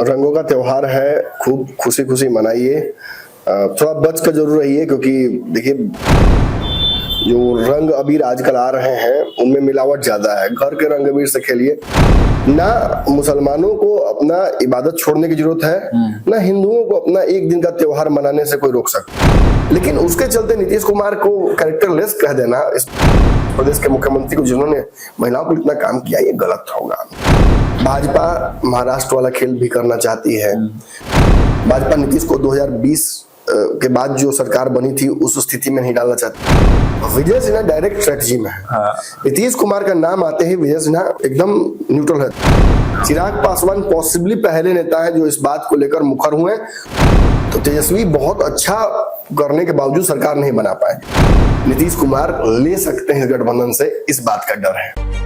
रंगों का त्योहार है, खूब खुशी खुशी मनाइए। थोड़ा बच कर जरूर रहिए, क्योंकि देखिए जो रंग अबीर आजकल आ रहे हैं उनमें मिलावट ज्यादा है। घर के रंग अबीर से खेलिए। ना मुसलमानों को अपना इबादत छोड़ने की जरूरत है, ना हिंदुओं को अपना एक दिन का त्योहार मनाने से कोई रोक सकता। लेकिन उसके चलते नीतीश कुमार को कैरेक्टरलेस कह देना इस प्रदेश के मुख्यमंत्री को, जिन्होंने महिलाओं को इतना काम किया, ये गलत होगा। भाजपा महाराष्ट्र वाला खेल भी करना चाहती है। भाजपा नीतीश को 2020 के बाद जो सरकार बनी थी उस स्थिति में नहीं डालना चाहती। विजय सिन्हा डायरेक्ट स्ट्रेटजी में है। नीतीश कुमार का नाम आते ही विजय सिन्हा एकदम न्यूट्रल है। चिराग पासवान पॉसिबली पहले नेता है जो इस बात को लेकर मुखर हुए। तो तेजस्वी बहुत अच्छा करने के बावजूद सरकार नहीं बना पाए। नीतीश कुमार ले सकते हैं गठबंधन से, इस बात का डर है।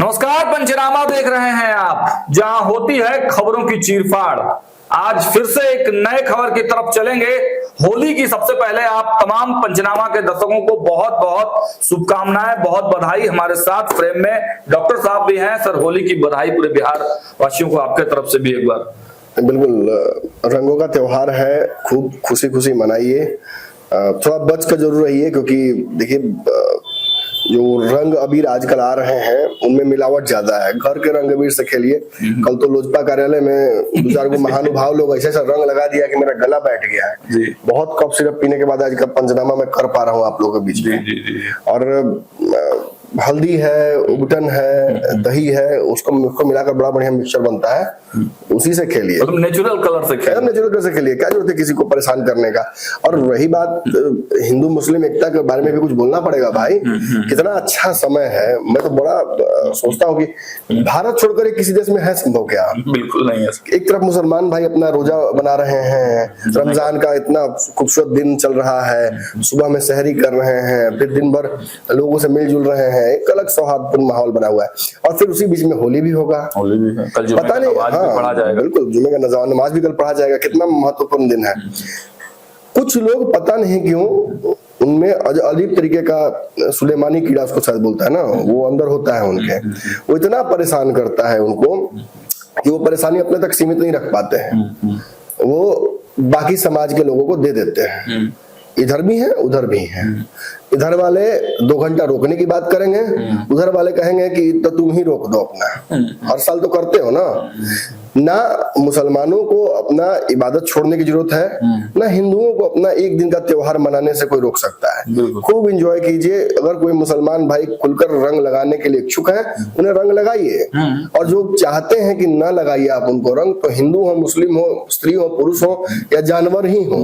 नमस्कार, पंचनामा देख रहे हैं आप, जहां होती है खबरों की चीरफाड़। आज फिर से एक नए खबर की तरफ चलेंगे। होली की सबसे पहले आप तमाम पंचनामा के दर्शकों को बहुत बहुत शुभकामनाएं, बहुत बधाई। हमारे साथ फ्रेम में डॉक्टर साहब भी हैं। सर, होली की बधाई पूरे बिहार वासियों को आपके तरफ से भी एक बार। बिल्कुल, रंगों का त्योहार है, खूब खुशी खुशी मनाइए। थोड़ा बच कर जरूर रहिए, क्योंकि देखिए जो रंग अबीर आजकल आ रहे हैं उनमें मिलावट ज्यादा है। घर के रंग अबीर से खेलिए। कल तो लोजपा कार्यालय में 2-4 गो महानुभाव लोग ऐसा रंग लगा दिया कि मेरा गला बैठ गया है। बहुत कफ सिरप पीने के बाद आज का पंचनामा मैं कर पा रहा हूँ आप लोगों के बीच में। और हल्दी है, उबटन है, दही है, उसको मिलाकर बड़ा बढ़िया मिक्सचर बनता है, उसी से खेलिए। मतलब नेचुरल कलर से खेलिए। नेचुरल कलर से खेलिए, क्या जरूरत है किसी को परेशान करने का। और रही बात हिंदू मुस्लिम एकता के बारे में भी कुछ बोलना पड़ेगा भाई। कितना अच्छा समय है। मैं तो बड़ा सोचता हूँ कि भारत छोड़कर किसी देश में है संभव क्या? बिल्कुल नहीं है। एक तरफ मुसलमान भाई अपना रोजा बना रहे हैं, रमजान का इतना खूबसूरत दिन चल रहा है, सुबह में सहरी कर रहे हैं, फिर दिन भर लोगों से मिलजुल रहे हैं, एक अलग सौहार्दपूर्ण माहौल बना हुआ है। और फिर उसी बीच में होली भी होगा। होली भी है, कल पता नहीं, हाँ, पढ़ा जाएगा। बिल्कुल, जुमे का नमाज भी कल पढ़ा जाएगा। कितना महत्वपूर्ण दिन है। कुछ लोग पता नहीं क्यों उनमें अजीब तरीके का सुलेमानी कीड़ा, उसको शायद बोलता है ना, वो अंदर होता है उनके। वो इतना परेशान करता है उनको कि वो परेशानी अपने तक सीमित नहीं रख पाते हैं। वो बाकी समाज के लोगों को दे देते हैं। इधर भी है, उधर भी है। इधर वाले 2 घंटा रोकने की बात करेंगे, उधर वाले कहेंगे कि तो तुम ही रोक दो अपना। हर साल तो करते हो ना मुसलमानों को अपना इबादत छोड़ने की जरूरत है, ना हिंदुओं को अपना एक दिन का त्योहार मनाने से कोई रोक सकता है। खूब एंजॉय कीजिए। अगर कोई मुसलमान भाई खुलकर रंग लगाने के लिए इच्छुक है, उन्हें रंग लगाइए। और जो चाहते हैं कि ना लगाइए आप उनको रंग, तो हिंदू हो, मुस्लिम हो, स्त्री हो, पुरुष हो या जानवर ही हो,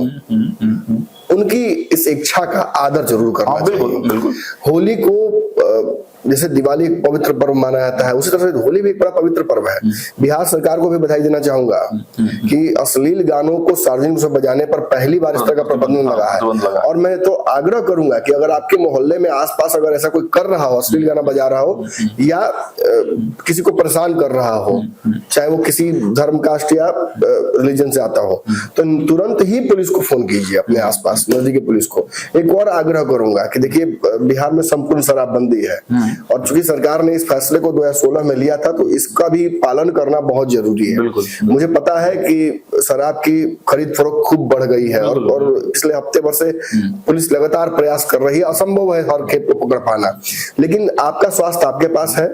उनकी इस इच्छा का आदर जरूर करना चाहिए। बिल्कुल। होली को जैसे दिवाली एक पवित्र पर्व माना जाता है, उसी तरह से होली भी एक बड़ा पवित्र पर्व है। बिहार सरकार को भी बधाई देना चाहूंगा कि अश्लील गानों को सार्वजनिक रूप से बजाने पर पहली बार इस तरह का प्रतिबंध लगा है। और मैं तो आग्रह करूंगा कि अगर आपके मोहल्ले में आसपास अगर ऐसा कोई कर रहा हो, अश्लील गाना बजा रहा हो या किसी को परेशान कर रहा हो, चाहे वो किसी धर्म, कास्ट या रिलीजन से आता हो, तो तुरंत ही पुलिस को फोन कीजिए, अपने आसपास नजदीकी पुलिस को। एक और आग्रह करूंगा कि देखिए बिहार में संपूर्ण शराबबंदी है, और चूंकि सरकार ने इस फैसले को 2016 में लिया था, तो इसका भी पालन करना बहुत जरूरी है। मुझे पता है कि शराब की खरीद फरोख्त खूब बढ़ गई है, और पिछले हफ्ते भर से पुलिस लगातार प्रयास कर रही है। असंभव है हर खेप को पकड़ पाना, लेकिन आपका स्वास्थ्य आपके पास है।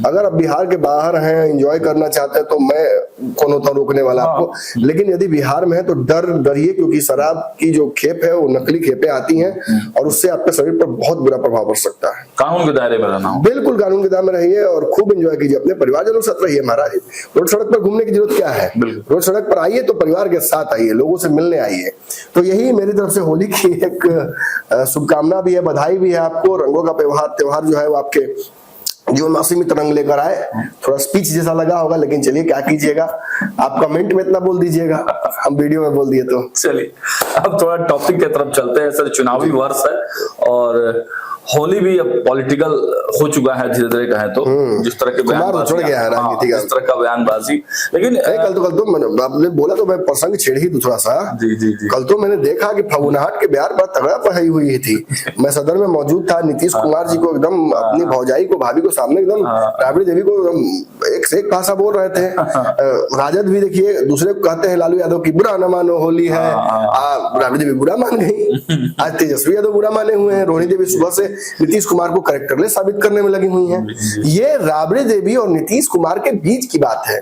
अगर आप बिहार के बाहर हैं, एंजॉय करना चाहते हैं, तो मैं कौन होता हूं रोकने वाला आपको। लेकिन यदि बिहार में है तो डरिए, क्योंकि शराब की जो खेप है वो नकली खेपें आती हैं, और उससे आपके शरीर पर बहुत बुरा प्रभाव पड़ सकता है। कानून के दायरे में रहना हो। बिल्कुल कानून के दायरे में रहिए और खूब एंजॉय कीजिए। अपने परिवारजनों के साथ रहिए महाराज। रोड सड़क पर घूमने की जरूरत क्या है? रोड सड़क पर आइए तो परिवार के साथ आइए, लोगों से मिलने आइए। तो यही मेरी तरफ से होली की एक शुभकामना भी है, बधाई भी है आपको। रंगों का त्योहार जो है वो आपके जीवन में असीमित रंग लेकर आए। थोड़ा स्पीच जैसा लगा होगा, लेकिन चलिए क्या कीजिएगा, आप कमेंट में इतना बोल दीजिएगा, हम वीडियो में बोल दिए तो। चलिए अब थोड़ा टॉपिक की तरफ चलते हैं। सर, चुनावी वर्ष है और होली भी अब पॉलिटिकल हो चुका है धीरे धीरे कहें तो, जिस तरह के कुमार छोड़ गया है राजनीति का, जिस तरह का बयानबाजी। लेकिन कल तो आपने बोला तो मैं प्रसंग छेड़ ही दूं थोड़ा सा। जी जी जी। कल तो मैंने देखा कि फगुनाहट के बिहार पर तगड़ा पढ़ाई हुई थी। मैं सदन में मौजूद था, नीतीश कुमार जी को एकदम अपनी भौजाई को, भाभी को सामने एकदम राबड़ी देवी को एकदम एक से एक भाषा बोल रहे थे। राजद भी देखिए दूसरे को कहते हैं लालू यादव की बुरा न मानो होली है, राबड़ी देवी बुरा मान गई। आज तेजस्वी यादव बुरा माने हुए हैं, रोहिणी देवी सुबह से नीतीश कुमार को कैरेक्टरलेस साबित करने में लगी हुई हैं। ये राबड़ी देवी और नीतीश कुमार के बीच की बात है।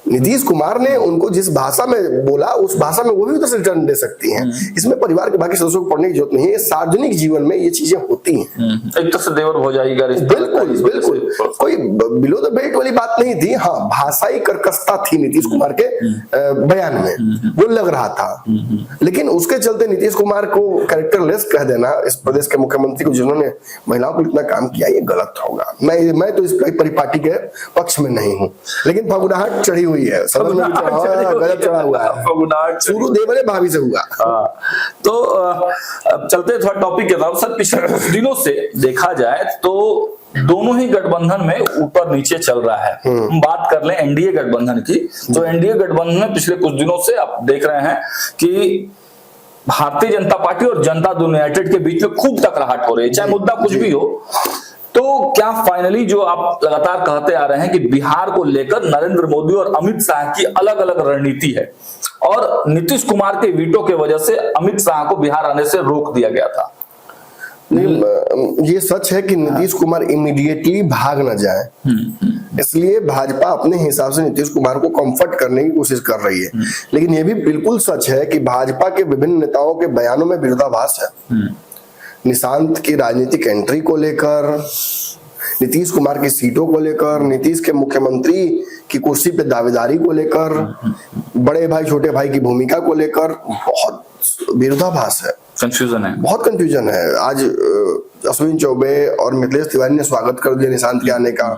नीतीश कुमार ने उनको जिस भाषा में बोला उस भाषा में वो भी उधर से रिटर्न दे सकती हैं। इसमें परिवार के बाकी सदस्यों को पढ़ने की जरूरत नहीं है। सार्वजनिक जीवन में ये चीजें होती हैं। एक तरह से देवर भौजाई का रिश्ता। बिल्कुल बिल्कुल, कोई बिलो द बेल्ट वाली बात नहीं थी। हाँ, भाषाई कर्कशता थी नीतीश कुमार के बयान में, वो लग रहा था। लेकिन उसके चलते नीतीश कुमार को कैरेक्टरलेस कह देना इस प्रदेश के मुख्यमंत्री को, जिन्होंने महिलाओं को इतना काम किया, ये गलत होगा। मैं तो इस परिपाटी के पक्ष में नहीं हूँ। लेकिन फगुनाहट चढ़ी हुई है, सदन में गजब चढ़ा हुआ है, शुरू देवरे भाभी से हुआ। तो चलते थोड़ा टॉपिक के तरफ। सर, पिछले कुछ दिनों से देखा जाए तो दोनों ही गठबंधन में ऊपर नीचे चल रहा है। हम बात कर लें एनडीए गठबंधन की, तो एनडीए गठबंधन में पिछले कुछ दिनों से आप देख रहे हैं कि भारतीय जनता पार्टी और जनता दल यूनाइटेड के बीच में खूब टकराहट हो रही है, चाहे मुद्दा कुछ भी हो। तो क्या फाइनली जो आप लगातार कहते आ रहे हैं कि बिहार को लेकर नरेंद्र मोदी और अमित शाह की अलग अलग रणनीति है, और नीतीश कुमार के वीटो के वजह से अमित शाह को बिहार आने से रोक दिया गया था? ये सच है कि नीतीश कुमार इमीडिएटली भाग न जाए, इसलिए भाजपा अपने हिसाब से नीतीश कुमार को कंफर्ट करने की कोशिश कर रही है। लेकिन ये भी बिल्कुल सच है कि भाजपा के विभिन्न नेताओं के बयानों में विरोधाभास है। निशांत की राजनीतिक एंट्री को लेकर, नीतीश कुमार की सीटों को लेकर, नीतीश के मुख्यमंत्री की कुर्सी पे दावेदारी को लेकर, बड़े भाई छोटे भाई की भूमिका को लेकर बहुत विरोधाभास है, कंफ्यूजन है, बहुत कंफ्यूजन है। आज अश्विनी चौबे और मिथिलेश तिवारी ने स्वागत कर दिया निशांत के आने का।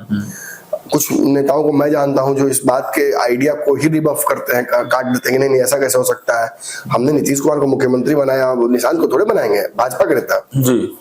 कुछ नेताओं को मैं जानता हूं जो इस बात के आइडिया को ही रिबफ करते हैं, काट देते हैं कि नहीं ऐसा कैसे हो सकता है, हमने नीतीश कुमार को मुख्यमंत्री बनाया, निशांत को थोड़े बनाएंगे, भाजपा के नेता जी।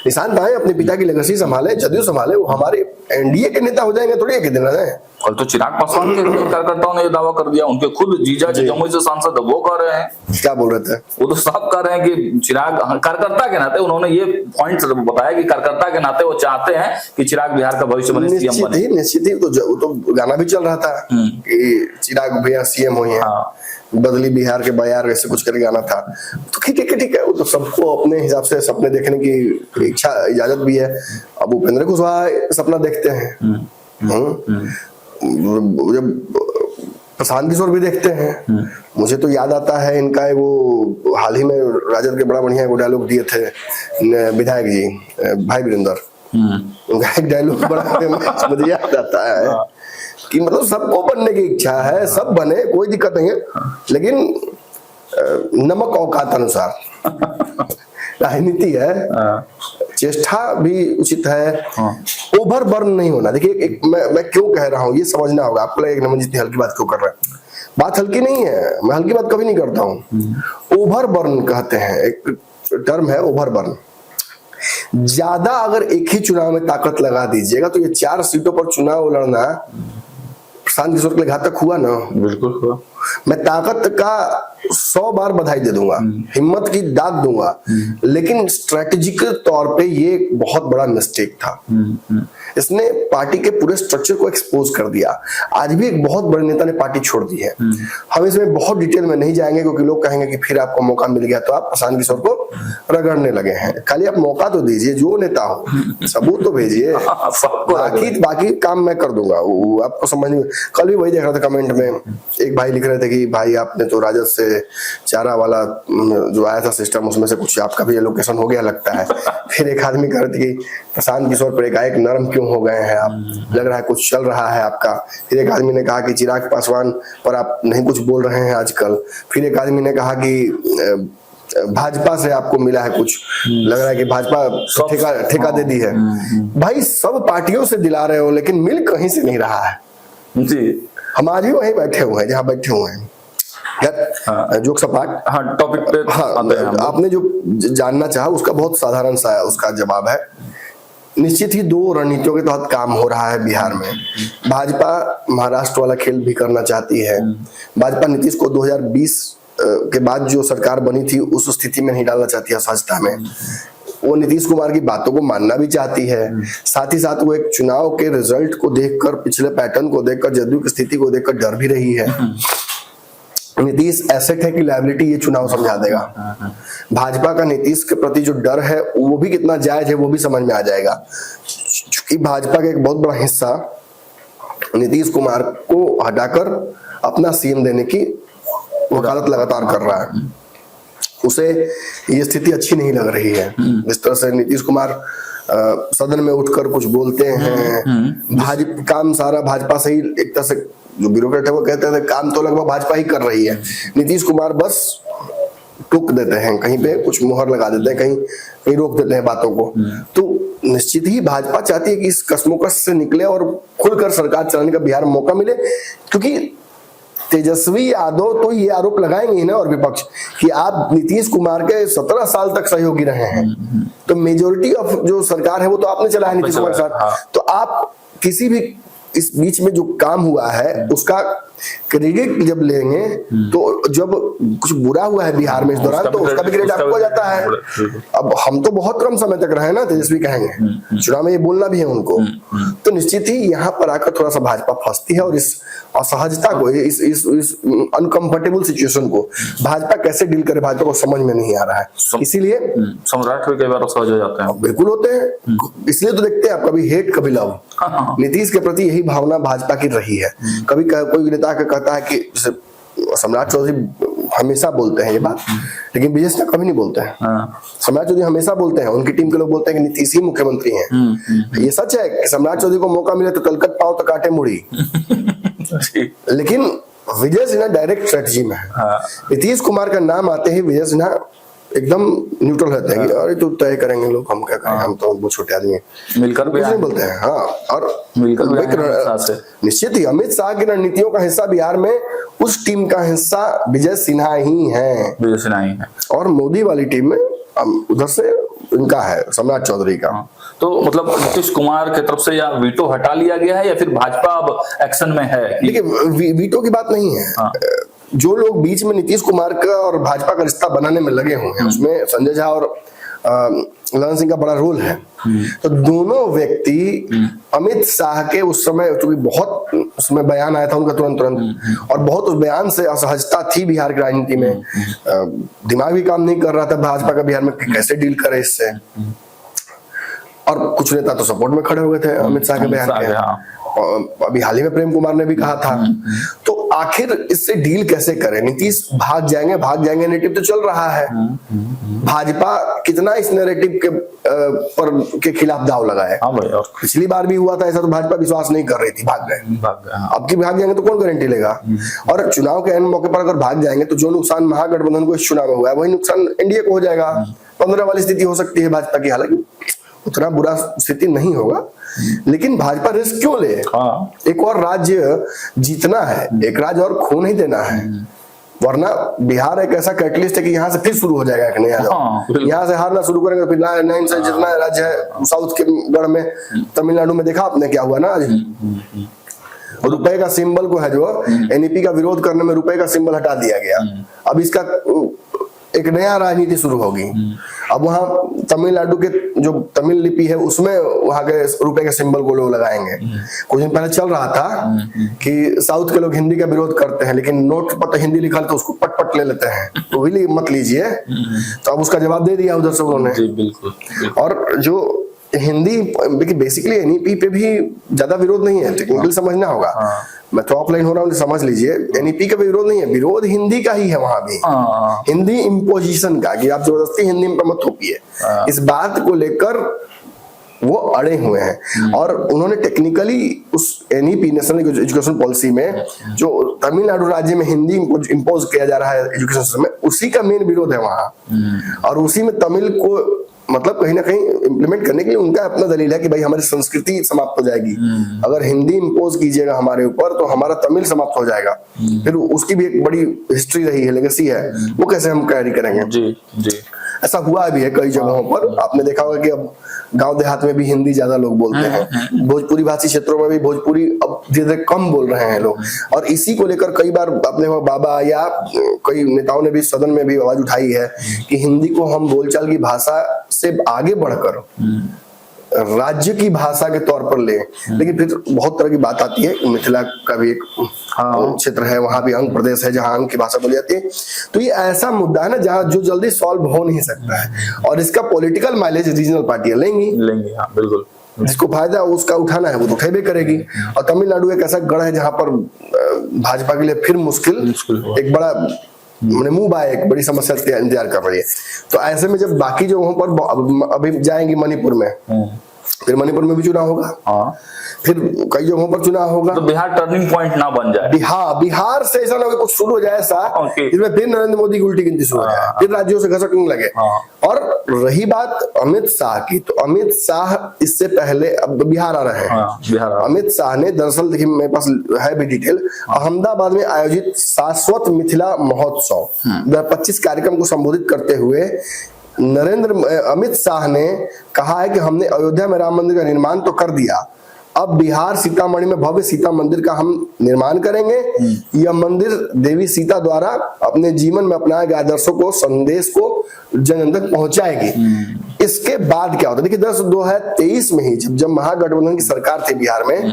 निशांत आए, अपने पिता की लेगेसी संभाले, जदयू संभाले, वो हमारे एनडीए के नेता हो जाएंगे थोड़ी एक दिन रहे। कल तो चिराग पासवान के कार्यकर्ताओं ने ये दावा कर दिया, उनके खुद जीजा जमुई से सांसद वो कह रहे हैं। क्या बोल रहे थे? वो तो साफ कह रहे हैं कि चिराग कार्यकर्ता के नाते, उन्होंने ये पॉइंट बताया कि कार्यकर्ता के नाते वो चाहते हैं कि चिराग बिहार का भविष्य बने, सीएम बने। निश्चित ही, तो गाना भी चल रहा था कि चिराग भैया सीएम हुए, बदली बिहार के बयार, ऐसे कुछ करके गाना था। तो ठीक है, वो तो सबको अपने हिसाब से सपने देखने की इच्छा इजाजत भी है। अब उपेंद्र कुशवाहा सपना देखते हैं, जब प्रशांत किशोर भी देखते हैं। मुझे तो याद आता है इनका वो हाल ही में राजद के बड़ा बढ़िया वो डायलॉग दिए थे विधायक जी भाई वीरेंद्र, उनका एक डायलॉग बड़ा मुझे याद आता है कि मतलब सबको बनने की इच्छा है, सब बने, कोई दिक्कत नहीं है, लेकिन नमक औकात अनुसार राजनीति है, चेष्टा भी उचित है, ओवर बर्न नहीं होना। देखिए मैं क्यों कह रहा हूँ ये समझना होगा आपको। एक नमन जितनी हल्की बात क्यों कर रहा है, बात हल्की नहीं है, मैं हल्की बात कभी नहीं करता हूँ। ओवर बर्न कहते हैं, एक टर्म है ओवर बर्न। ज्यादा अगर एक ही चुनाव में ताकत लगा दीजिएगा तो ये 4 सीटों पर चुनाव लड़ना प्रशांत किशोर के लिए घातक हुआ ना। बिल्कुल हुआ। मैं ताकत का 100 बार बधाई दे दूंगा, हिम्मत की दाद दूंगा, लेकिन स्ट्रेटेजिक तौर पे ये बहुत बड़ा मिस्टेक था। इसने पार्टी के पूरे स्ट्रक्चर को एक्सपोज कर दिया। आज भी एक बहुत बड़े नेता ने पार्टी छोड़ दी है। हम इसमें बहुत डिटेल में नहीं जाएंगे क्योंकि लोग कहेंगे कि फिर आपको मौका मिल गया तो आप प्रशांत किशोर को रगड़ने लगे हैं। खाली आप मौका तो दीजिए, जो नेता हो सबूत तो भेजिए, बाकी काम मैं कर दूंगा, वो आपको समझ नहीं। कल भी वही देख रहा था कमेंट में, एक भाई लिख रहे थे कि भाई आपने तो राजद से चारा वाला जो आया था सिस्टम, उसमें से कुछ आपका भी एलोकेशन हो गया लगता है। फिर एक आदमी कह रहे थे कि प्रशांत किशोर पर एकाएक नरम क्यों हो गए हैं आप, लग रहा है कुछ चल रहा है आपका। फिर एक आदमी ने कहा कि चिराग पासवान पर आप नहीं कुछ बोल रहे हैं आजकल। फिर एक आदमी ने कहा कि भाजपा से आपको मिला है कुछ, लग रहा है कि भाजपा ठेका दे दी है। भाई सब पार्टियों से दिला रहे हो लेकिन मिल कहीं से नहीं रहा है जी। हम आज भी वहीं बैठे हुए हैं जहां बैठे हुए हैं। यार जोक सपाट। हाँ, टॉपिक पे आते हैं हम। आपने जो जानना चाहा उसका बहुत साधारण सा उसका जवाब है। निश्चित ही दो रणनीतियों के तहत काम हो रहा है बिहार में। भाजपा महाराष्ट्र वाला खेल भी करना चाहती है। भाजपा नीतीश को 2020 के बाद जो सरकार बनी थी उस स्थिति में नहीं डालना चाहती है सहजता में। वो नीतीश कुमार की बातों को मानना भी चाहती है, साथ ही साथ वो एक चुनाव के रिजल्ट को देखकर, पिछले पैटर्न को देखकर, जदयू की स्थिति को देखकर डर भी रही है। नीतीश एसेट है कि लायबिलिटी, ये चुनाव समझा देगा। भाजपा का नीतीश के प्रति जो डर है वो भी कितना जायज है वो भी समझ में आ जाएगा, क्योंकि भाजपा का एक बहुत बड़ा हिस्सा नीतीश कुमार को हटाकर अपना सीएम देने की वकालत लगातार कर रहा है। उसे ये स्थिति अच्छी नहीं लग रही है। जिस तरह से नीतीश कुमार सदन में उठकर कुछ बोलते हैं, काम सारा भाजपा से ही, एक तरह से जो ब्यूरोक्रेट है वो कहते हैं काम तो लगभग भाजपा ही कर रही है, नीतीश कुमार बस टूक देते हैं, कहीं पे कुछ मुहर लगा देते हैं, कहीं रोक देते हैं बातों को। तो निश्चित ही भाजपा चाहती है कि इस कश्मोकश से निकले और खुलकर सरकार चलाने का बिहार में मौका मिले, क्योंकि तेजस्वी यादव तो ये आरोप लगाएंगे ही ना, और विपक्ष, कि आप नीतीश कुमार के 17 साल तक सहयोगी रहे हैं, तो मेजोरिटी ऑफ जो सरकार है वो तो आपने चलाया नीतीश कुमार के साथ। तो आप किसी भी इस बीच में जो काम हुआ है उसका क्रेडिट जब लेंगे, तो जब कुछ बुरा हुआ है बिहार में इस दौरान तो उसका भी क्रेडिट आपको जाता है। अब हम तो बहुत कम समय तक रहे ना, तेजस्वी कहेंगे, चुनाव में ये बोलना भी है उनको। तो निश्चित ही यहाँ पर आकर थोड़ा सा भाजपा फंसती है, और इस असहजता को, इस अनकंफर्टेबल सिचुएशन को भाजपा कैसे डील करे, भाजपा को समझ में नहीं आ रहा है। इसीलिए सम्राट भी कई बार असहज हो जाते हैं। बिल्कुल होते हैं, इसलिए तो देखते हैं आप, कभी हेट कभी लव। नीतीश के प्रति यही भावना भाजपा की रही है। कभी कोई नेता कहता है कि जैसे सम्राट चौधरी हमेशा बोलते हैं ये बात, लेकिन विजय सिन्हा कभी नहीं बोलते हैं। सम्राट चौधरी हमेशा बोलते हैं, उनकी टीम के लोग बोलते हैं कि नीतीश ही मुख्यमंत्री हैं। ये सच है कि सम्राट चौधरी को मौका मिले तो तलकट पाओ तो काटे मुड़ी, लेकिन विजय सिन्हा डायरेक्ट स्ट्रेटजी में है। नीतीश कुमार का नाम आते ही विजय सिन्हा एकदम न्यूट्रल रहते हैं कि अरे तो तय करेंगे लोग, हम क्या करें, हम तो बहुत छोटे आदमी हैं, मिलकर भी नहीं बोलते हैं। हाँ, और मिलकर निश्चित ही अमित शाह की रणनीतियों का हिस्सा बिहार में उस टीम का हिस्सा विजय सिन्हा ही है, विजय सिन्हा ही है। और मोदी वाली टीम में उधर से इनका है सम्राट चौधरी का। तो मतलब नीतीश कुमार की तरफ से या वीटो हटा लिया गया है या फिर भाजपा अब एक्शन में है? देखिए, वीटो की बात नहीं है। जो लोग बीच में नीतीश कुमार का और भाजपा का रिश्ता बनाने में लगे हुए हैं, उसमें संजय झा और ललन सिंह का बड़ा रोल है। तो दोनों व्यक्ति अमित शाह के उस समय, क्योंकि बहुत उसमें बयान आया था उनका तुरंत, और बहुत उस बयान से असहजता थी बिहार की राजनीति में, दिमाग भी काम नहीं कर रहा था भाजपा का बिहार में कैसे डील करे इससे, और कुछ नेता तो सपोर्ट में खड़े हुए थे अमित शाह के बयान के। अभी हाल ही में प्रेम कुमार ने भी कहा था। तो आखिर इससे डील कैसे करें? नीतीश भाग जाएंगे नैरेटिव तो चल रहा है। भाजपा कितना इस नैरेटिव के खिलाफ दाव लगाए। पिछली बार भी हुआ था ऐसा, तो भाजपा विश्वास नहीं कर रही थी, भाग गए। अब की भाग जाएंगे तो कौन गारंटी लेगा? और चुनाव के एंड मौके पर अगर भाग जाएंगे तो जो नुकसान महागठबंधन को इस चुनाव में हुआ है वही नुकसान एनडीए को हो जाएगा। 15 वाली स्थिति हो सकती है भाजपा की। हालांकि उतना बुरा स्थिति नहीं होगा, लेकिन भाजपा रिस्क क्यों ले? एक और राज्य जीतना है, एक राज्य और खो नहीं देना है, वरना बिहार एक ऐसा कैटलिस्ट है कि यहाँ से फिर शुरू हो जाएगा एक नया दौर। यहाँ से हारना शुरू करेंगे फिर नया से जितना राज्य है साउथ के गढ़ में, तमिलनाडु में देखा आपने क्या हुआ ना आज। रुपए का सिंबल को है जो एनईपी का विरोध करने में रुपए का सिंबल हटा दिया गया। अब इसका एक नया राजनीति शुरू होगी। अब वहां तमिलनाडु के जो तमिल लिपि है उसमें वहां के रुपए के सिंबल को लोग लगाएंगे। कुछ दिन पहले चल रहा था कि साउथ के लोग हिंदी का विरोध करते हैं, लेकिन नोट पर तो हिंदी लिखा तो उसको पट ले लेते हैं, तो भी मत लीजिए। तो अब उसका जवाब दे दिया उधर से उन्होंने। बिल्कुल। और जो हिंदी बेसिकली एनईपी पे भी ज्यादा विरोध नहीं है, टेक्निकल समझना होगा। मैं तो ऑफलाइन हो रहा हूँ, समझ लीजिए। एनईपी का भी विरोध नहीं है, विरोध हिंदी का ही है वहां भी, हिंदी इम्पोजिशन का, कि आप जबरदस्ती हिंदी में मत थोपिए। इस बात को लेकर वो अड़े हुए हैं। और उन्होंने टेक्निकली उस एनईपी नेशनल एजुकेशन पॉलिसी में जो तमिलनाडु राज्य में हिंदी इम्पोज किया जा रहा है एजुकेशन सिस्टम में, उसी का मेन विरोध है वहां। और उसी में तमिल को मतलब कहीं ना कहीं इम्प्लीमेंट करने के लिए उनका अपना दलील है कि भाई हमारी संस्कृति समाप्त हो जाएगी, अगर हिंदी इम्पोज कीजिएगा हमारे ऊपर तो हमारा तमिल समाप्त हो जाएगा। फिर उसकी भी एक बड़ी हिस्ट्री रही है, लेगेसी है, वो कैसे हम कैरी करेंगे। जी जी, ऐसा हुआ भी है कई जगहों पर। आपने देखा होगा कि अब गांव देहात में भी हिंदी ज्यादा लोग बोलते हैं, भोजपुरी भाषी क्षेत्रों में भी भोजपुरी अब धीरे धीरे कम बोल रहे हैं लोग। और इसी को लेकर कई बार अपने बाबा या कई नेताओं ने भी सदन में भी आवाज उठाई है कि हिंदी को हम बोलचाल की भाषा से आगे बढ़कर राज्य की भाषा के तौर पर ले। लेकिन फिर बहुत तरह की बात आती है, मिथिला का भी एक क्षेत्र है, वहां भी अंग प्रदेश है जहां अंग की भाषा बोली जाती है। तो ये ऐसा मुद्दा है ना जहां जो जल्दी सॉल्व हो नहीं सकता है, और इसका पॉलिटिकल माइलेज रीजनल पार्टियां लेंगी। हाँ, बिल्कुल। जिसको फायदा उसका उठाना है वो तो उठेबे करेगी। और तमिलनाडु एक ऐसा गढ़ है जहां पर भाजपा के लिए फिर मुश्किल एक बड़ा मुंह बाय एक बड़ी समस्या इंतजार कर रही है। तो ऐसे में जब बाकी जगहों पर अभी जाएंगी मणिपुर में, फिर मणिपुर में भी चुनाव होगा, फिर कई जगहों पर चुनाव होगा, तो बिहार टर्निंग पॉइंट ना बन जाए। बिहार से ऐसा ना हो कुछ शुरू हो जाए ऐसा जिसमें फिर नरेंद्र मोदी की उल्टी गिनती शुरू हो जाए, फिर राज्यों से घसकने लगे। और रही बात अमित शाह की, तो अमित शाह इससे पहले अब बिहार आ रहे हैं। अमित शाह ने दरअसल, देखिए मेरे पास है भी डिटेल, अहमदाबाद में आयोजित शाश्वत मिथिला महोत्सव 2025 कार्यक्रम को संबोधित करते हुए अमित शाह ने कहा है कि हमने अयोध्या में राम मंदिर का निर्माण तो कर दिया, अब बिहार सीतामढ़ी में भव्य सीता मंदिर का हम निर्माण करेंगे। यह मंदिर देवी सीता द्वारा अपने जीवन में अपनाए गए आदर्शों को, संदेश को जन तक पहुंचाएगी। इसके बाद क्या होता है, देखिए 2023 में ही जब महागठबंधन की सरकार थी बिहार में,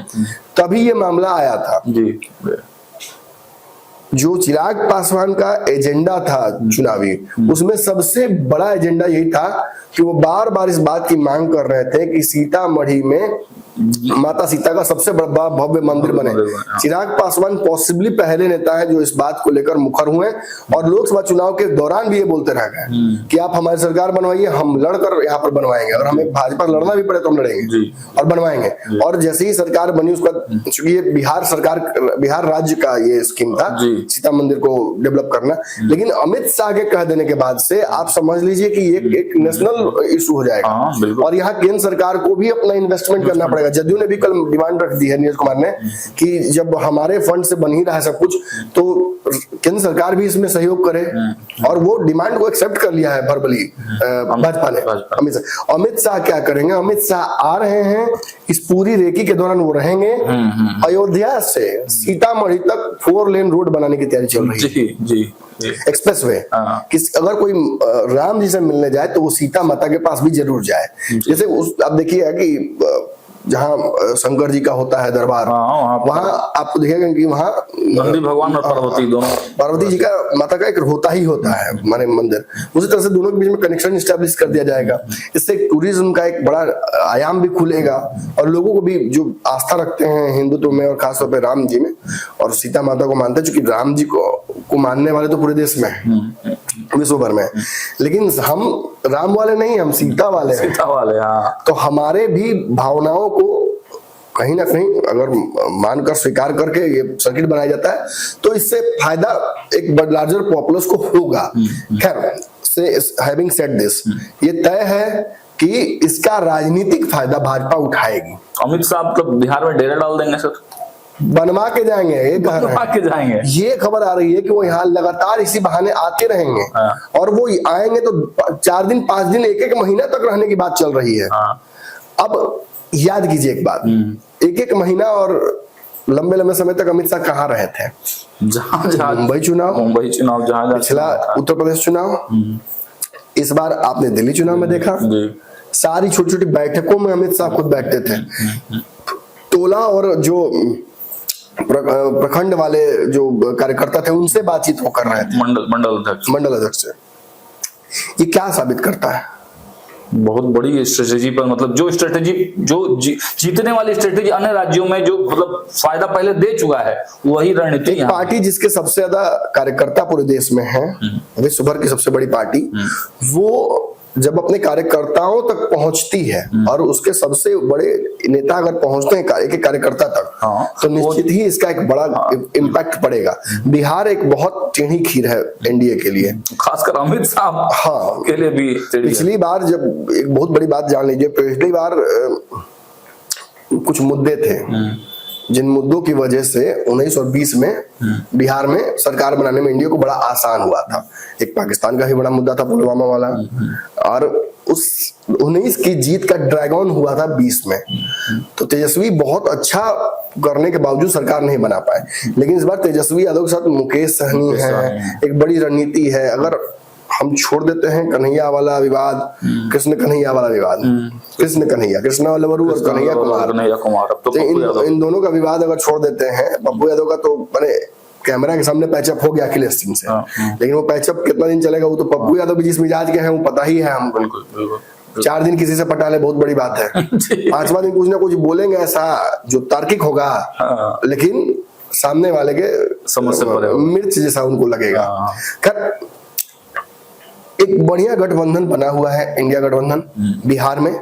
तभी ये मामला आया था। जो चिराग पासवान का एजेंडा था चुनावी, उसमें सबसे बड़ा एजेंडा यही था कि वो बार बार इस बात की मांग कर रहे थे कि सीतामढ़ी में माता सीता का सबसे बड़ा भव्य मंदिर बने। चिराग पासवान पॉसिबली पहले नेता है जो इस बात को लेकर मुखर हुए, और लोकसभा चुनाव के दौरान भी ये बोलते रह गए कि आप हमारी सरकार बनवाइए, हम लड़कर यहाँ पर बनवाएंगे, अगर हमें भाजपा लड़ना भी पड़े तो हम लड़ेंगे और बनवाएंगे। और जैसे ही सरकार बनी उसका, चूंकि ये बिहार राज्य का ये स्कीम था सीता मंदिर को डेवलप करना, लेकिन अमित शाह के कह देने के बाद से आप समझ लीजिए कि ये एक नेशनल इशू हो जाएगा। और यहाँ केंद्र सरकार को भी अपना इन्वेस्टमेंट करना पड़ेगा। जदयू ने भी कल डिमांड रख दी है, नीरज कुमार ने, कि जब हमारे फंड से बन ही रहा है सब कुछ, तो केंद्र सरकार भी इसमें सहयोग करे, और वो डिमांड को एक्सेप्ट कर लिया है वर्बली भाजपा ने। अमित शाह क्या करेंगे, अमित शाह आ रहे हैं, इस पूरी रेकी के दौरान वो रहेंगे। अयोध्या से सीतामढ़ी तक 4 लेन रोड बनाने की तैयारी चल रही है, एक्सप्रेस वे। अगर कोई राम जी से मिलने जाए तो वो सीता माता के पास भी जरूर जाए। जैसे आप देखिए कि जहाँ शंकर जी का होता है दरबार, वहाँ आपको दिखेगा कि वहाँ नंदी भगवान और पार्वती दोनों, पार्वती जी का माता का एक होता ही होता है माने मंदिर। उसी तरह से दोनों के बीच में कनेक्शन स्टैब्लिश कर दिया जाएगा। इससे टूरिज्म का एक बड़ा आयाम भी खुलेगा, और लोगों को भी जो आस्था रखते हैं हिंदुत्व में और खासतौर पर राम जी में और सीता माता को मानते हैं, चूंकि राम जी को मानने वाले तो पूरे देश में है, विश्व भर में, लेकिन हम राम वाले नहीं, हम सीता वाले हैं। सीता वाले, हाँ। तो हमारे भी भावनाओं को कहीं ना कहीं अगर मानकर स्वीकार करके ये सर्किट बनाया जाता है तो इससे फायदा एक लार्जर पॉपुलस को होगा। खैर, हैविंग सेड दिस, ये तय है कि इसका राजनीतिक फायदा भाजपा उठाएगी। अमित शाह तो बिहार में डेरा डाल देंगे सर, बनवा के जाएंगे, ये खबर आ रही है कि वो यहाँ लगातार इसी बहाने आते रहेंगे। और वो आएंगे तो 4 दिन 5 दिन 1-1 महीना तक रहने की बात चल रही है। अब याद कीजिए एक बात, 1-1 महीना और लंबे समय तक अमित शाह कहाँ रहे थे? मुंबई चुनाव, जहाँ पिछला उत्तर प्रदेश चुनाव, इस बार आपने दिल्ली चुनाव में देखा, सारी छोटी छोटी बैठकों में अमित शाह खुद बैठते थे। टोला और जो प्रखंड वाले जो कार्यकर्ता थे उनसे बातचीत वो कर रहे थे, मंडल अध्यक्ष से। ये क्या साबित करता है? बहुत बड़ी स्ट्रेटेजी पर, मतलब जो स्ट्रेटेजी जो जीतने वाली स्ट्रेटेजी अन्य राज्यों में जो मतलब फायदा पहले दे चुका है, वही रणनीति। पार्टी जिसके सबसे ज्यादा कार्यकर्ता पूरे देश में है, विश्व भर की सबसे बड़ी पार्टी, वो जब अपने कार्यकर्ताओं तक पहुंचती है और उसके सबसे बड़े नेता अगर पहुंचते हैं एक कार्यकर्ता तक, तो निश्चित ही इसका एक बड़ा इम्पैक्ट पड़ेगा। बिहार एक बहुत टेढ़ी खीर है एनडीए के लिए, खासकर अमित शाह के लिए भी। पिछली बार जब एक बहुत बड़ी बात जान लीजिए, पिछली बार कुछ मुद्दे थे जिन मुद्दों की वजह से 19 और 20 में बिहार में सरकार बनाने में एनडीए को बड़ा आसान हुआ था। एक पाकिस्तान का ही बड़ा मुद्दा था पुलवामा वाला, और उस 19 की जीत का ड्रैगन हुआ था 20 में। तो तेजस्वी बहुत अच्छा करने के बावजूद सरकार नहीं बना पाए, लेकिन इस बार तेजस्वी यादव के साथ मुकेश सहनी है, एक बड़ी रणनीति है। अगर हम छोड़ देते हैं कन्हैया वाला विवाद, कृष्ण कन्हैया वाला विवाद, कृष्णा लवरू और कन्हैया कुमार, तो इन दोनों का विवाद अगर छोड़ देते हैं, पप्पू यादव का तो मैंने कैमरा के सामने पैचअप हो गया अखिलेश सिंह से, लेकिन वो पैचअप कितना दिन चलेगा वो तो पप्पू यादव भी जिस मिजाज के हैं वो पता ही है हमको। 4 दिन किसी से पटा ले बहुत बड़ी बात है, 5वां दिन कुछ ना कुछ बोलेंगे ऐसा जो तार्किक होगा, लेकिन सामने वाले के समस्या मिर्च जैसा उनको लगेगा। एक बढ़िया गठबंधन बना हुआ है इंडिया गठबंधन बिहार में,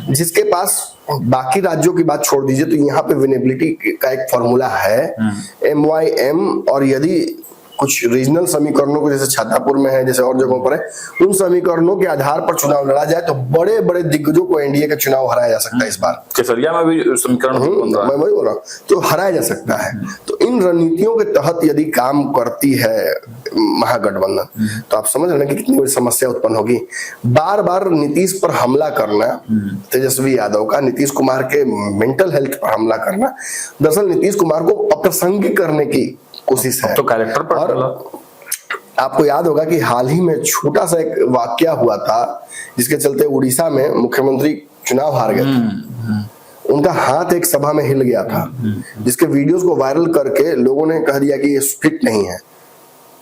जिसके पास बाकी राज्यों की बात छोड़ दीजिए तो यहाँ पे विनेबिलिटी का एक फॉर्मूला है, MYM, और यदि कुछ रीजनल समीकरणों को जैसे छातापुर में है, जैसे और जगहों पर है, उन समीकरणों के आधार पर चुनाव लड़ा जाए तो बड़े बड़े दिग्गजों को एनडीए का चुनाव हराया जा सकता है। इस बार केसरिया में भी समीकरण मैं वही बोल रहा हूँ, तो हराया जा सकता है। तो इन रणनीतियों के तहत यदि काम करती है महागठबंधन, तो आप समझ रहे हैं कि कितनी बड़ी समस्या उत्पन्न होगी। बार बार नीतीश पर हमला करना, तेजस्वी यादव का नीतीश कुमार के मेंटल हेल्थ पर हमला करना, दरअसल नीतीश कुमार को अप्रासंगिक करने की कोशिश है। तो कैरेक्टर पर आपको याद होगा कि हाल ही में छोटा सा एक वाकया हुआ था जिसके चलते उड़ीसा में मुख्यमंत्री चुनाव हार गए थे। उनका हाथ एक सभा में हिल गया था, जिसके वीडियोस को वायरल करके लोगों ने कह दिया कि ये फिट नहीं है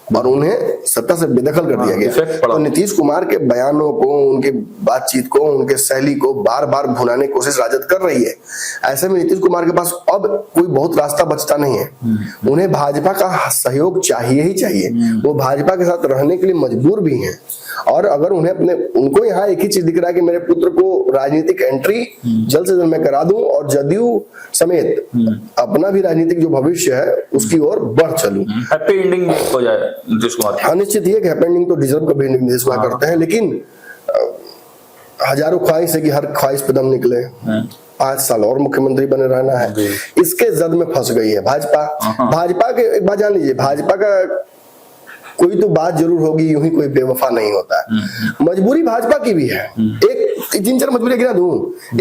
और उन्हें सत्ता से बेदखल कर दिया गया। तो नीतीश कुमार के बयानों को, उनकी बातचीत को, उनके शैली को बार बार भुनाने की कोशिश राजद कर रही है। ऐसे में नीतीश कुमार के पास अब कोई बहुत रास्ता बचता नहीं है। उन्हें भाजपा का सहयोग चाहिए ही चाहिए, वो भाजपा के साथ रहने के लिए मजबूर भी हैं। और अगर उनको यहाँ एक ही चीज दिख रहा है कि मेरे पुत्र को राजनीतिक एंट्री जल्द से जल्द मैं करा दूं और जदयू समेत अपना भी राजनीतिक जो भविष्य है उसकी ओर बढ़ चलूं। हैप्पी एंडिंग हो जाए नीतीश कुमार। हाँ, निश्चित ही हैप्पी एंडिंग तो डिजर्व कभी नीतीश कुमार करते हैं, लेकिन हजारों ख्वाहिश है कि हर ख्वाहिश पे दम निकले। 5 साल और मुख्यमंत्री बने रहना है, इसके जद में फंस गई है भाजपा के। एक बात जान लीजिए, भाजपा का कोई तो बात जरूर होगी, यूं ही कोई बेवफा नहीं होता है। मजबूरी भाजपा की भी है। एक 3-4 मजबूरी गिना दूं।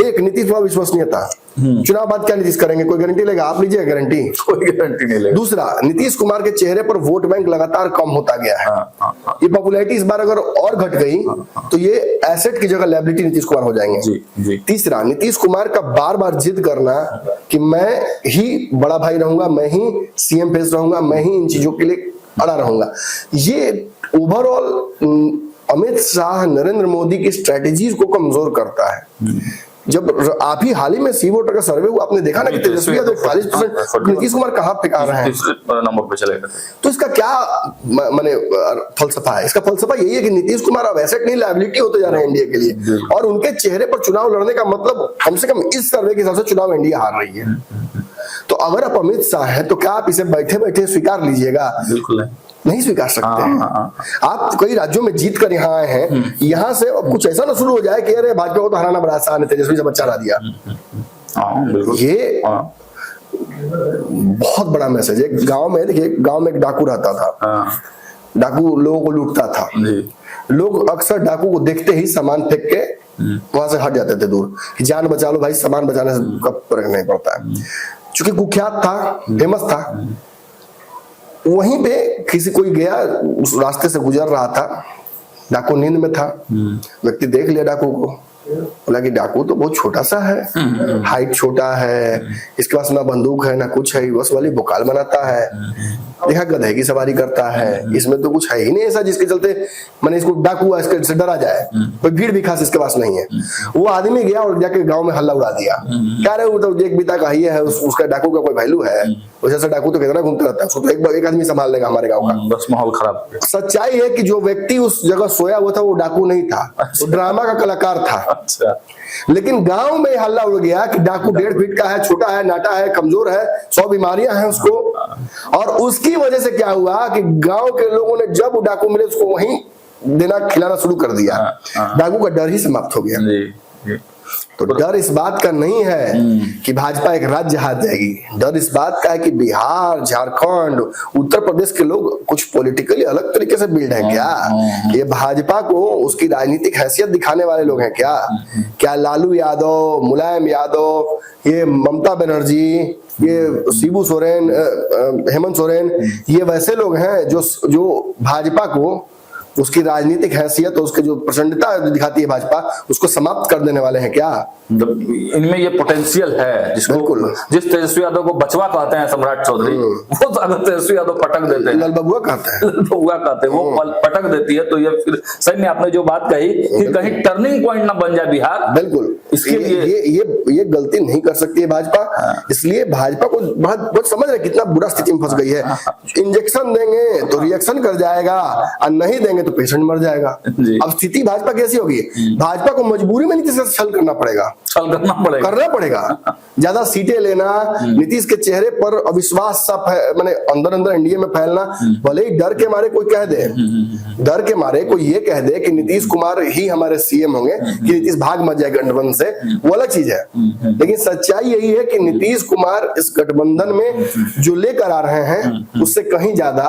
एक, नीतीश कुमार विश्वसनीयता, चुनाव बाद क्या नीतीश करेंगे, कोई गारंटी लेगा? आप लीजिए गारंटी, कोई गारंटी नहीं लेगा। दूसरा, नीतीश कुमार के चेहरे पर वोट बैंक लगातार कम होता गया है। ये पॉपुलैरिटी इस बार अगर और घट गई तो ये एसेट की जगह लायबिलिटी नीतीश कुमार हो जाएंगे। तीसरा, नीतीश कुमार का बार बार जिद करना कि मैं ही बड़ा भाई रहूंगा, मैं ही सीएम फेस रहूंगा, मैं ही इन चीजों के लिए अड़ा रहूंगा। ये ओवरऑल अमित शाह, नरेंद्र मोदी की स्ट्रेटेजीज को कमजोर करता है। जब आप ही हाल ही में सी वोटर का सर्वे हुआ, आपने देखा ना कि तेजस्वी यादव 40%, नीतीश कुमार कहाँ पे आ रहे हैं, नंबर पे चले गए। तो इसका क्या माने फलसफा है? इसका फलसफा यही है कि नीतीश कुमार अब एसेट नहीं लायबिलिटी होते जा रहे हैं एनडीए के लिए, और उनके चेहरे पर चुनाव लड़ने का मतलब कम से कम इस सर्वे के हिसाब से चुनाव एनडीए हार रही है। तो अगर आप अमित शाह हैं तो क्या आप इसे बैठे बैठे स्वीकार लीजिएगा? बिल्कुल नहीं स्वीकार सकते हैं। आप कई राज्यों में जीत कर यहाँ आए हैं, यहाँ से अब कुछ ऐसा ना शुरू हो जाए कि अरे भाजपा को तो हराना बड़ा आसान है, तेजस्वी से बच्चा हरा दिया। ये बहुत बड़ा मैसेज है। गांव में देखिए, गांव में एक डाकू रहता था, डाकू लोगों को लूटता था। लोग अक्सर डाकू को देखते ही सामान फेंक के वहां से हट जाते थे दूर, कि जान बचा लो भाई, सामान बचाने से कब फर्क नहीं पड़ता है। चूंकि कुख्यात था, फेमस था, वहीं पे किसी कोई गया, उस रास्ते से गुजर रहा था, डाकू नींद में था, व्यक्ति देख लिया डाकू को, बोला कि डाकू तो बहुत छोटा सा है, हाइट छोटा है, इसके पास ना बंदूक है ना कुछ है, बस वाली भोकाल बनाता है, देखा गधे की सवारी करता है, इसमें तो कुछ है ही नहीं ऐसा जिसके चलते मैंने इसको डाकू इसके से डरा जाए, कोई भीड़ भी खास इसके पास नहीं है। वो आदमी गया और जाके गांव में हल्ला उड़ा दिया, कह रहे वो तो एक बीता का ही है, उसका डाकू का कोई वैल्यू है, वैसे डाकू तो कितना घूमता रहता है, उसको तो एक आदमी संभाल लेगा हमारे गाँव का। बस माहौल खराब। सच्चाई है कि जो व्यक्ति उस जगह सोया हुआ था वो डाकू नहीं था, वो ड्रामा का कलाकार था। अच्छा। लेकिन गांव में हल्ला उड़ गया कि डाकू 1.5 फीट का है, छोटा है, नाटा है, कमजोर है, 100 बीमारियां हैं उसको। और उसकी वजह से क्या हुआ कि गांव के लोगों ने जब वो डाकू मिले उसको वहीं देना खिलाना शुरू कर दिया, डाकू का डर ही समाप्त हो गया। जी। तो डर इस बात का नहीं है कि भाजपा एक राज्य हार जाएगी, डर इस बात का है कि बिहार, झारखंड, उत्तर प्रदेश के लोग कुछ पॉलिटिकली अलग तरीके से बिल्ड है क्या? ये भाजपा को उसकी राजनीतिक हैसियत दिखाने वाले लोग हैं क्या? क्या लालू यादव, मुलायम यादव, ये ममता बनर्जी, ये शिबू सोरेन, हेमंत सोरेन, ये वैसे लोग हैं जो भाजपा को उसकी राजनीतिक हैसियत और उसकी जो प्रचंडता दिखाती है भाजपा, उसको समाप्त कर देने वाले हैं क्या? इनमें ये पोटेंशियल है जिसको, जिस तेजस्वी यादव को बचवा कहते हैं सम्राट चौधरी, वो तो अगर तेजस्वी यादव पटक देते हैं, लाल बबुआ कहते हैं, बबुआ कहते हैं, वो पटक देती है तो ये फिर सही में आपने जो बात कही कि कहीं टर्निंग पॉइंट ना बन जाए बिहार, बिल्कुल इसके लिए ये गलती नहीं कर सकती है भाजपा। इसलिए भाजपा को बहुत समझ रहे कितना बुरा स्थिति में फंस गई है। इंजेक्शन देंगे तो रिएक्शन कर जाएगा और नहीं देंगे तो पेशेंट मर जाएगा। अब स्थिति भाजपा कैसी होगी? भाजपा को मजबूरी में नीतीश से छल करना पड़ेगा, करना पड़ेगा। ज्यादा सीटें लेना, नीतीश के चेहरे पर अविश्वास सा मैंने अंदर अंदर एनडीए में फैलना, भले ही डर के मारे कोई कह दे, डर के मारे कोई ये कह दे कि नीतीश कुमार ही हमारे सीएम होंगे, कि नीतीश भाग मत जाए गठबंधन से, वो अलग चीज है। लेकिन सच्चाई यही है कि नीतीश कुमार इस गठबंधन में जो लेकर आ रहे हैं उससे कहीं ज्यादा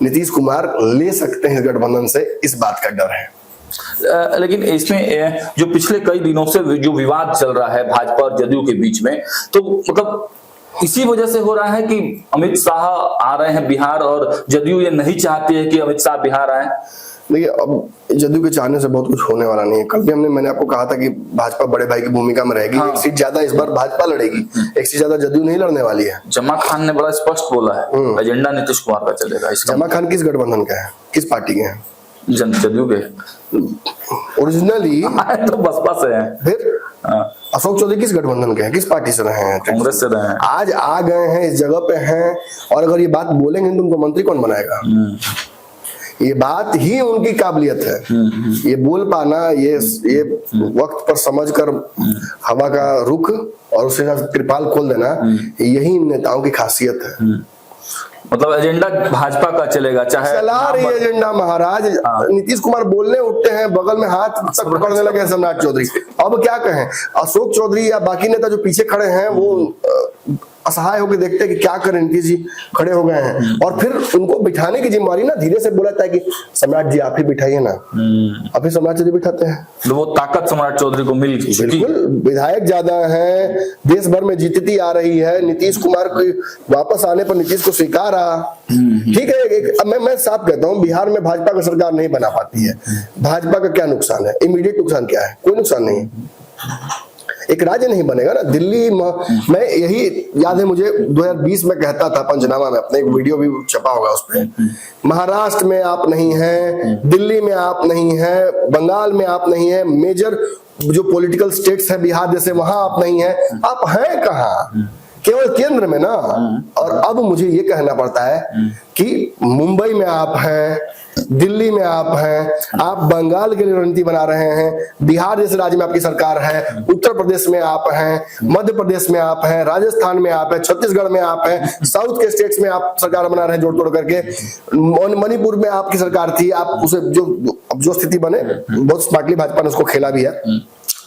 नीतीश कुमार ले सकते हैं गठबंधन से, इस बात का डर है। लेकिन इसमें जो पिछले कई दिनों से जो विवाद चल रहा है भाजपा और जदयू के बीच में, तो मतलब इसी वजह से हो रहा है कि अमित शाह आ रहे हैं बिहार और जदयू ये नहीं चाहती है कि अमित शाह बिहार आए। देखिए, अब जदयू के चाहने से बहुत कुछ होने वाला नहीं है। कल भी मैंने आपको कहा था कि भाजपा बड़े भाई की भूमिका में रहेगी। एक सीट ज्यादा इस बार भाजपा लड़ेगी, एक सीट ज्यादा जदयू नहीं लड़ने वाली है। जमा खान ने बड़ा स्पष्ट बोला है एजेंडा नीतीश कुमार का चलेगा। जमा खान किस गठबंधन का है, किस पार्टी के हैं? जदयू के ओरिजिनली तो बसपा से है। फिर अशोक चौधरी किस गठबंधन के हैं, किस पार्टी से रहे हैं? कांग्रेस से रहे हैं। आज आ गए हैं, इस जगह पे हैं, और अगर ये बात बोलेंगे तो उनको मंत्री कौन बनाएगा? ये बात ही उनकी काबिलियत है। ये बोल पाना, ये वक्त पर समझकर हवा का रुख और उसके साथ त्रिपाल खोल देना, यही नेताओं की खासियत है। मतलब एजेंडा भाजपा का चलेगा, चाहे चला रही एजेंडा महाराज। नीतीश कुमार बोलने उठते हैं, बगल में हाथ तक पकड़ने लगे सम्राट चौधरी। अब क्या कहें, अशोक चौधरी या बाकी नेता जो पीछे खड़े हैं वो असहाय होकर देखते हैं कि क्या करें। नीतीश जी खड़े हो गए हैं और फिर उनको बिठाने की जिम्मेवारी ना धीरे से बोला था कि सम्राट जी आप ही बिठाइए ना। अभी सम्राट चौधरी बिठाते हैं, तो वो ताकत सम्राट चौधरी को मिल गई। बिल्कुल, विधायक ज्यादा है, देश भर में जीतती आ रही है। नीतीश कुमार को वापस आने पर नीतीश को स्वीकार आ, ठीक है। मैं साफ कहता हूँ, बिहार में भाजपा का सरकार नहीं बना पाती है। भाजपा का क्या नुकसान है? इमीडिएट नुकसान क्या है? कोई नुकसान नहीं। एक राज्य नहीं बनेगा ना। दिल्ली मैं यही याद है मुझे 2020 में कहता था पंचनामा में, अपने एक वीडियो भी छपा होगा उस पे, महाराष्ट्र में आप नहीं हैं, दिल्ली में आप नहीं हैं, बंगाल में आप नहीं हैं, मेजर जो पॉलिटिकल स्टेट्स है बिहार जैसे, वहां आप नहीं हैं। आप हैं कहाँ? केवल केंद्र में ना। और अब मुझे ये कहना पड़ता है कि मुंबई में आप हैं, दिल्ली में आप हैं, आप बंगाल के लिए रणनीति बना रहे हैं, बिहार जैसे राज्य में आपकी सरकार है, उत्तर प्रदेश में आप हैं, मध्य प्रदेश में आप हैं, राजस्थान में आप हैं, छत्तीसगढ़ में आप हैं, साउथ के स्टेट्स में आप सरकार बना रहे हैं जोड़ तोड़ करके। मणिपुर में आपकी सरकार थी, आप उसे जो स्थिति बने बहुत स्मार्टली भाजपा ने उसको खेला भी है।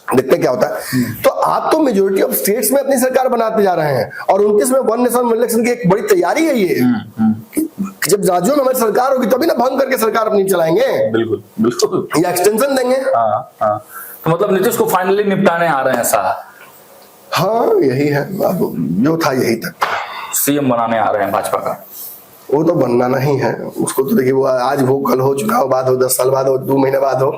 देखते क्या होता है। तो आप तो मेजोरिटी ऑफ स्टेट्स में अपनी सरकार बनाते जा रहे हैं और 29 में वन नेशन वन इलेक्शन की एक बड़ी तैयारी है ये। जब राज्यों में हमारी सरकार होगी तभी ना भंग करके सरकार अपनी चलाएंगे। बिल्कुल बिल्कुल, या एक्सटेंशन देंगे। तो मतलब नीतीश को फाइनली निपटाने आ रहे हैं साहब। हाँ यही है, अब जो था यही तक। सीएम बनाने आ रहे हैं भाजपा का। वो तो बनना नहीं है उसको, तो देखिए वो आज हो, कल हो, चुनाव बाद हो, 10 साल बाद हो, 2 महीने बाद हो,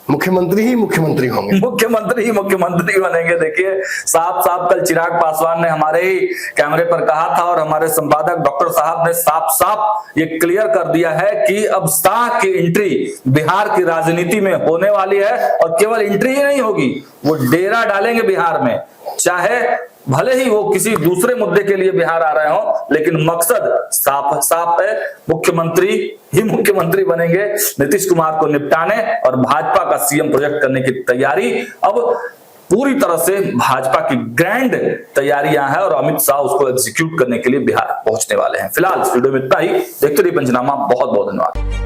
मुख्यमंत्री ही मुख्यमंत्री होंगे, मुख्यमंत्री ही मुख्यमंत्री बनेंगे। देखिए साफ साफ कल चिराग पासवान ने हमारे ही कैमरे पर कहा था और हमारे संपादक डॉक्टर साहब ने साफ साफ ये क्लियर कर दिया है कि अब शाह की एंट्री बिहार की राजनीति में होने वाली है और केवल एंट्री ही नहीं होगी, वो डेरा डालेंगे बिहार में। चाहे भले ही वो किसी दूसरे मुद्दे के लिए बिहार आ रहे हो, लेकिन मकसद साफ साफ है, मुख्यमंत्री ही मुख्यमंत्री बनेंगे, नीतीश कुमार को निपटाने और भाजपा का सीएम प्रोजेक्ट करने की तैयारी अब पूरी तरह से भाजपा की ग्रैंड तैयारियां हैं और अमित शाह उसको एग्जीक्यूट करने के लिए बिहार पहुंचने वाले हैं। फिलहाल इस वीडियो में इतना ही। देखते रहिए पंचनामा। बहुत बहुत धन्यवाद।